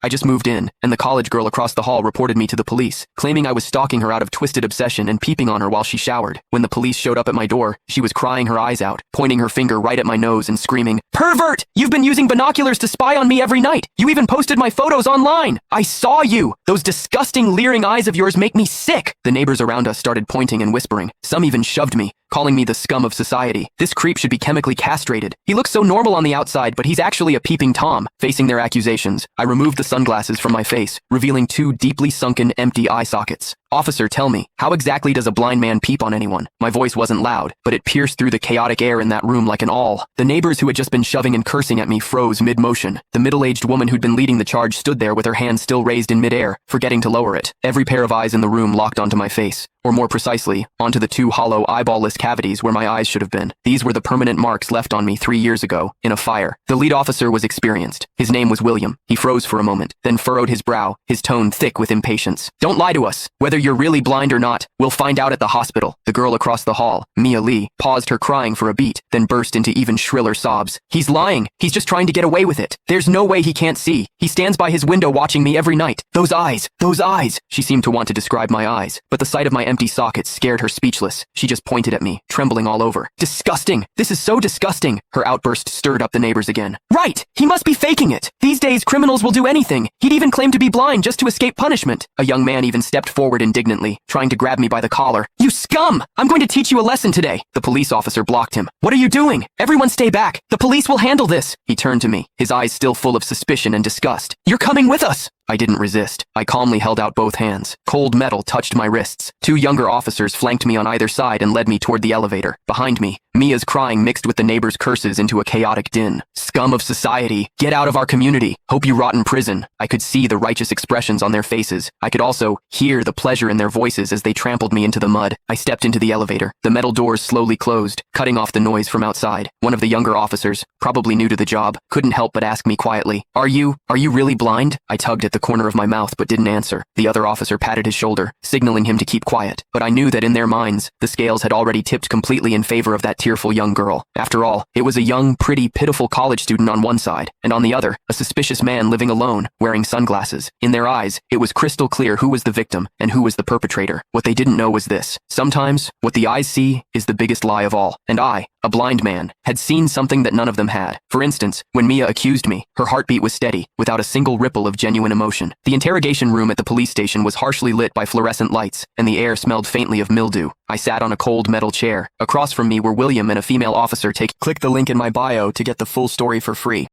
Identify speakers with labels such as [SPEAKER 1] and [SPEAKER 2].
[SPEAKER 1] I just moved in, and the college girl across the hall reported me to the police, claiming I was stalking her out of twisted obsession and peeping on her while she showered. When the police showed up at my door, she was crying her eyes out, pointing her finger right at my nose and screaming, "Pervert! You've been using binoculars to spy on me every night! You even posted my photos online! I saw you! Those disgusting leering eyes of yours make me sick!" The neighbors around us started pointing and whispering. Some even shoved me, calling me the scum of society. This creep should be chemically castrated. He looks so normal on the outside, but he's actually a peeping Tom. Facing their accusations, I removed the sunglasses from my face, revealing two deeply sunken, empty eye sockets. "Officer, tell me, how exactly does a blind man peep on anyone?" My voice wasn't loud, but it pierced through the chaotic air in that room like an awl. The neighbors who had just been shoving and cursing at me froze mid-motion. The middle-aged woman who'd been leading the charge stood there with her hand still raised in mid-air, forgetting to lower it. Every pair of eyes in the room locked onto my face, or more precisely, onto the two hollow, eyeball-less cavities where my eyes should have been. These were the permanent marks left on me 3 years ago, in a fire. The lead officer was experienced. His name was William. He froze for a moment, then furrowed his brow, his tone thick with impatience. "Don't lie to us. Whether you're really blind or not, we'll find out at the hospital." The girl across the hall, Mia Lee, paused her crying for a beat, then burst into even shriller sobs. "He's lying. He's just trying to get away with it. There's no way he can't see. He stands by his window watching me every night. Those eyes, those eyes." She seemed to want to describe my eyes, but the sight of my empty sockets scared her speechless. She just pointed at me, trembling all over. "Disgusting! This is so disgusting!" Her outburst stirred up the neighbors again. "Right! He must be faking it! These days, criminals will do anything. He'd even claim to be blind just to escape punishment." A young man even stepped forward indignantly, trying to grab me by the collar. "You scum! I'm going to teach you a lesson today." The police officer blocked him. "What are you doing? Everyone stay back. The police will handle this." He turned to me, his eyes still full of suspicion and disgust. "You're coming with us." I didn't resist. I calmly held out both hands. Cold metal touched my wrists. Two younger officers flanked me on either side and led me toward the elevator. Behind me, Mia's crying mixed with the neighbors' curses into a chaotic din. "Scum of society! Get out of our community! Hope you rot in prison!" I could see the righteous expressions on their faces. I could also hear the pleasure in their voices as they trampled me into the mud. I stepped into the elevator. The metal doors slowly closed, cutting off the noise from outside. One of the younger officers, probably new to the job, couldn't help but ask me quietly, Are you really blind?" I tugged at the corner of my mouth but didn't answer. The other officer patted his shoulder, signaling him to keep quiet. But I knew that in their minds, the scales had already tipped completely in favor of that tearful young girl. After all, it was a young, pretty, pitiful college student on one side, and on the other, a suspicious man living alone, wearing sunglasses. In their eyes, it was crystal clear who was the victim and who was the perpetrator. What they didn't know was this. Sometimes, what the eyes see is the biggest lie of all. And I, a blind man, had seen something that none of them had. For instance, when Mia accused me, her heartbeat was steady, without a single ripple of genuine emotion. The interrogation room at the police station was harshly lit by fluorescent lights, and the air smelled faintly of mildew. I sat on a cold metal chair. Across from me were William and a female officer. Click the link in my bio to get the full story for free.